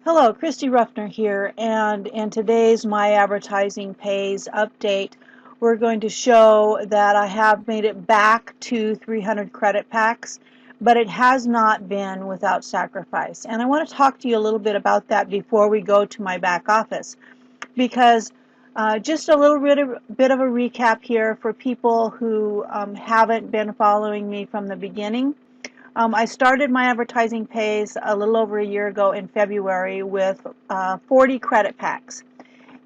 Hello, Christy Ruffner here, and in today's My Advertising Pays update, we're going to show that I have made it back to 300 credit packs, but it has not been without sacrifice. And I want to talk to you a little bit about that before we go to my back office, because just a little bit of a recap here for people who haven't been following me from the beginning. I started My Advertising Pays a little over a year ago in February with 40 credit packs.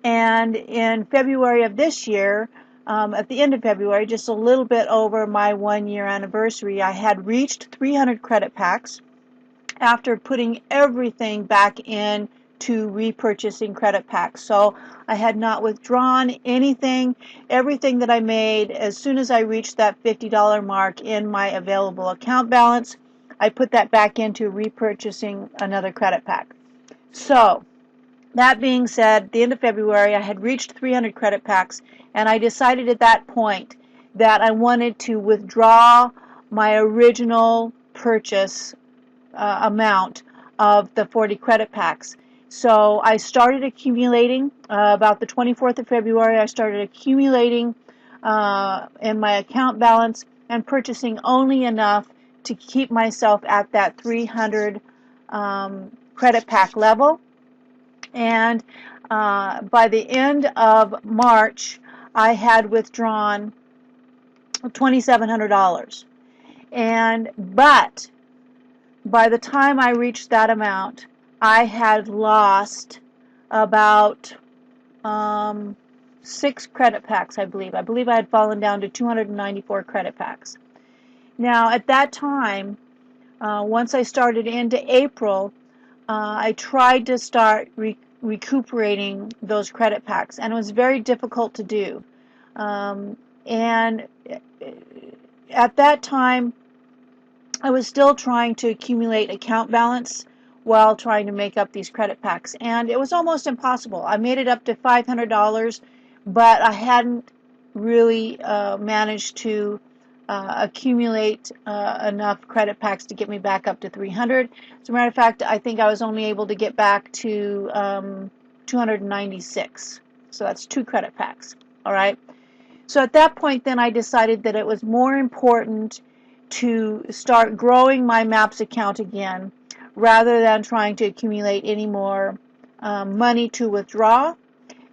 And in February of this year, at the end of February, just a little bit over my 1 year anniversary, I had reached 300 credit packs after putting everything back in to repurchasing credit packs. So I had not withdrawn anything. Everything that I made, as soon as I reached that $50 mark in my available account balance, I put that back into repurchasing another credit pack. So that being said, at the end of February, I had reached 300 credit packs, and I decided at that point that I wanted to withdraw my original purchase amount of the 40 credit packs. So I started accumulating about the 24th of February. I started accumulating in my account balance and purchasing only enough to keep myself at that 300 credit pack level. And by the end of March, I had withdrawn $2,700. But by the time I reached that amount, I had lost about 6 credit packs, I believe. I believe I had fallen down to 294 credit packs. Now, at that time, once I started into April, I tried to start recuperating those credit packs, and it was very difficult to do. And at that time, I was still trying to accumulate account balance while trying to make up these credit packs, and it was almost impossible. I made it up to $500, but I hadn't really managed to accumulate enough credit packs to get me back up to 300. As a matter of fact, I think I was only able to get back to 296. So that's 2 credit packs. All right. So at that point, then I decided that it was more important to start growing my MAPS account again rather than trying to accumulate any more money to withdraw.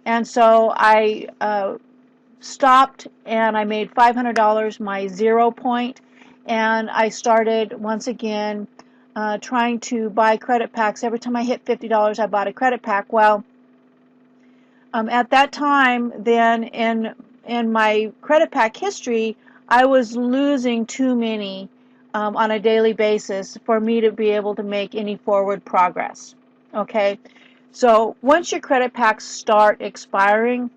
And so I stopped and I made $500 my 0 point, and I started once again trying to buy credit packs. Every time I hit $50, I bought a credit pack. Well, at that time, then in my credit pack history, I was losing too many on a daily basis for me to be able to make any forward progress. Okay, so once your credit packs start expiring,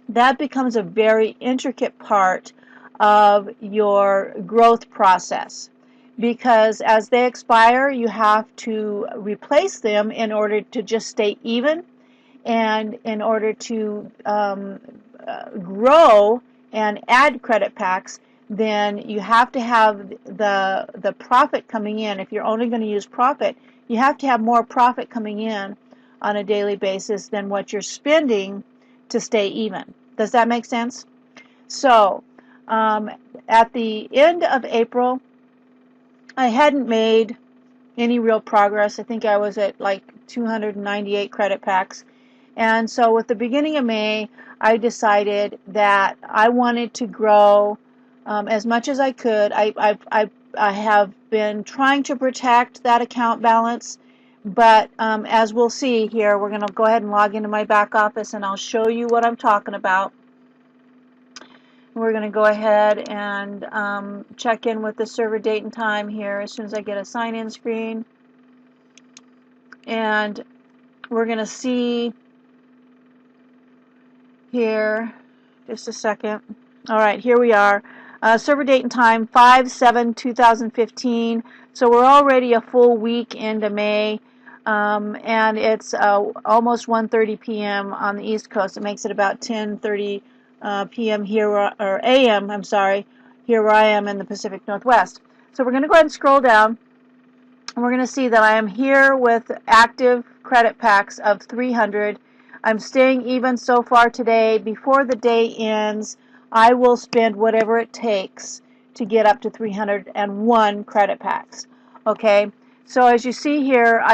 that becomes a very intricate part of your growth process, because as they expire, you have to replace them in order to just stay even, and in order to grow and add credit packs, then you have to have the profit coming in. If you're only going to use profit, you have to have more profit coming in on a daily basis than what you're spending to stay even. Does that make sense? So at the end of April, I hadn't made any real progress. I think I was at like 298 credit packs. And so with the beginning of May, I decided that I wanted to grow as much as I could. I have been trying to protect that account balance, but as we'll see here, we're going to go ahead and log into my back office, and I'll show you what I'm talking about. We're going to go ahead and check in with the server date and time here as soon as I get a sign-in screen. And we're going to see here, just a second. All right, here we are. Server date and time, 5/7/2015. So we're already a full week into May, and it's almost 1:30 p.m. on the East Coast. It makes it about 10:30 p.m. here, or a.m., I'm sorry, here where I am in the Pacific Northwest. So we're going to go ahead and scroll down, we're going to see that I am here with active credit packs of 300. I'm staying even so far today. Before the day ends, I will spend whatever it takes to get up to 301 credit packs. Okay, so as you see here,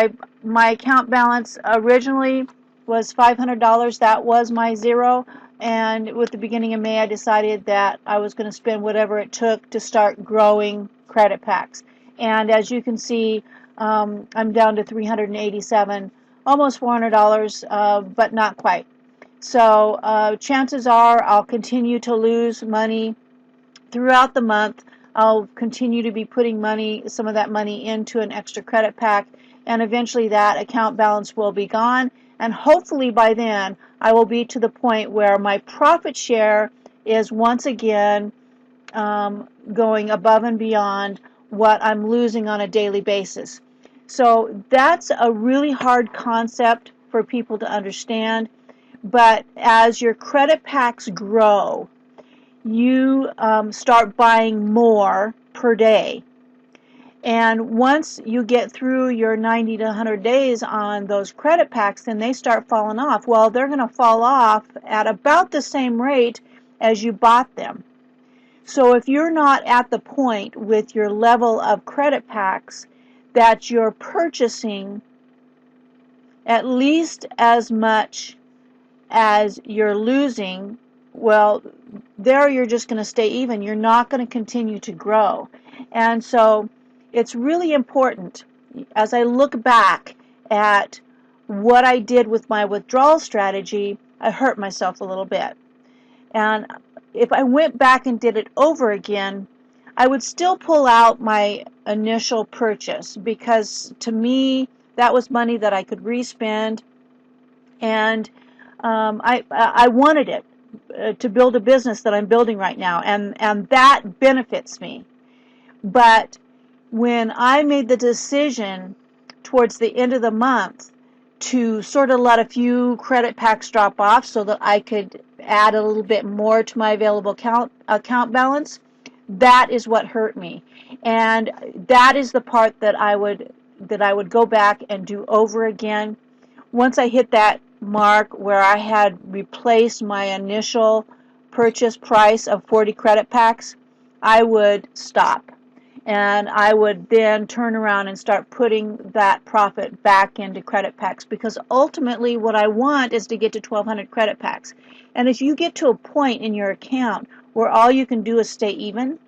my account balance originally was $500. That was my zero. And with the beginning of May, I decided that I was going to spend whatever it took to start growing credit packs. And as you can see, I'm down to 387, almost $400, but not quite. So chances are I'll continue to lose money throughout the month. I'll continue to be putting some of that money into an extra credit pack, and eventually that account balance will be gone. And hopefully by then I will be to the point where my profit share is once again going above and beyond what I'm losing on a daily basis. So that's a really hard concept for people to understand. But as your credit packs grow, you start buying more per day. And once you get through your 90 to 100 days on those credit packs, then they start falling off. Well, they're going to fall off at about the same rate as you bought them. So if you're not at the point with your level of credit packs that you're purchasing at least as much as you're losing, well, there you're just going to stay even. You're not going to continue to grow. And so it's really important, as I look back at what I did with my withdrawal strategy, I hurt myself a little bit. And if I went back and did it over again, I would still pull out my initial purchase, because to me that was money that I could respend, and I wanted it to build a business that I'm building right now, and that benefits me. But when I made the decision towards the end of the month to sort of let a few credit packs drop off so that I could add a little bit more to my available account balance, that is what hurt me. And that is the part that I would go back and do over again. Once I hit that mark where I had replaced my initial purchase price of 40 credit packs, I would stop. And I would then turn around and start putting that profit back into credit packs, because ultimately what I want is to get to 1,200 credit packs. And if you get to a point in your account where all you can do is stay even,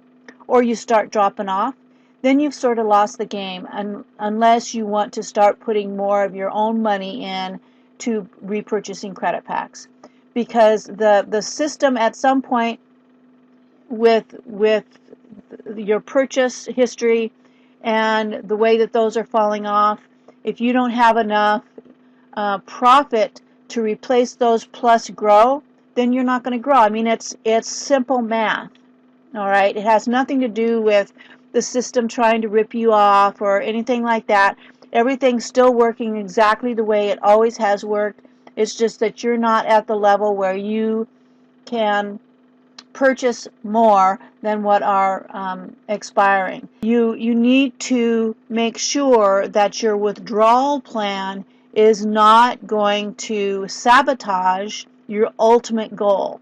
or you start dropping off, then you've sort of lost the game, unless you want to start putting more of your own money in to repurchasing credit packs. Because the system at some point with your purchase history and the way that those are falling off, if you don't have enough profit to replace those plus grow, then you're not going to grow. I mean, it's simple math. All right, it has nothing to do with the system trying to rip you off or anything like that. Everything's still working exactly the way it always has worked. It's just that you're not at the level where you can purchase more than what are expiring. You need to make sure that your withdrawal plan is not going to sabotage your ultimate goal,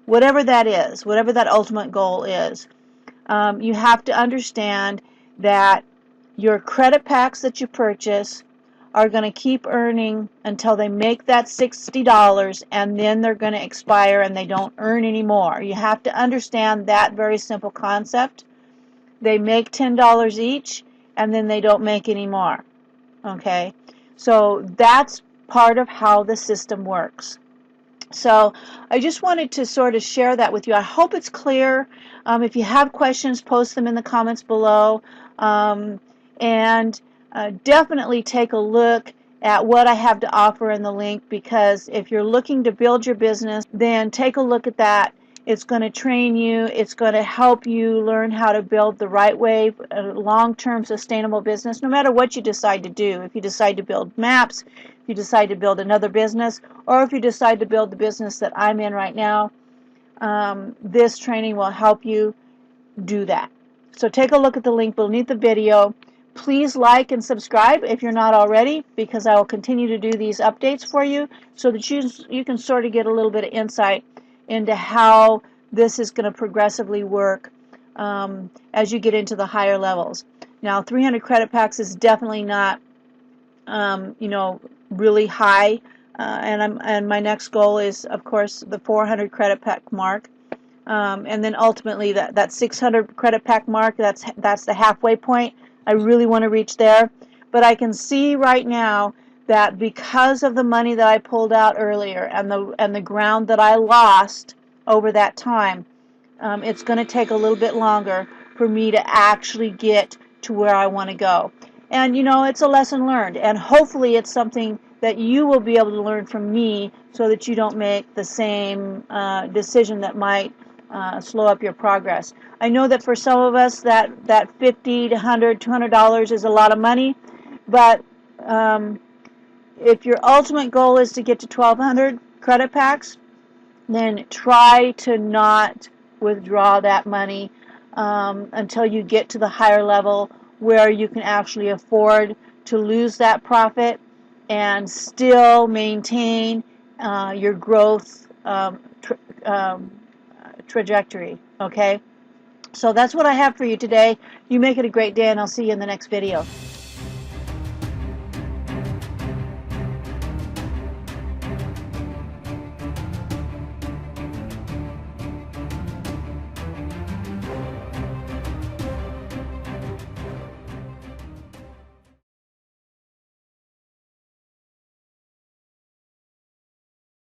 whatever that is, whatever that ultimate goal is. You have to understand that your credit packs that you purchase are going to keep earning until they make that $60, and then they're going to expire and they don't earn anymore. You have to understand that very simple concept. They make $10 each, and then they don't make any more. Okay? So that's part of how the system works. So I just wanted to sort of share that with you. I hope it's clear. If you have questions, post them in the comments below. And definitely take a look at what I have to offer in the link, because if you're looking to build your business, then take a look at that. It's going to train you. It's going to help you learn how to build the right way, a long-term sustainable business, no matter what you decide to do. If you decide to build maps, if you decide to build another business, or if you decide to build the business that I'm in right now, this training will help you do that. So take a look at the link beneath the video. Please like and subscribe if you're not already, because I will continue to do these updates for you so that you can sort of get a little bit of insight into how this is going to progressively work as you get into the higher levels. Now, 300 credit packs is definitely not, really high, and my next goal is, of course, the 400 credit pack mark. And then ultimately that 600 credit pack mark, that's the halfway point. I really want to reach there. But I can see right now that because of the money that I pulled out earlier and the ground that I lost over that time, it's going to take a little bit longer for me to actually get to where I want to go. And it's a lesson learned, and hopefully it's something that you will be able to learn from me so that you don't make the same decision that might slow up your progress. I know that for some of us that $50 to $100, $200 is a lot of money, but if your ultimate goal is to get to 1,200 credit packs, then try to not withdraw that money until you get to the higher level where you can actually afford to lose that profit and still maintain your growth trajectory. Okay? So that's what I have for you today. You make it a great day, and I'll see you in the next video.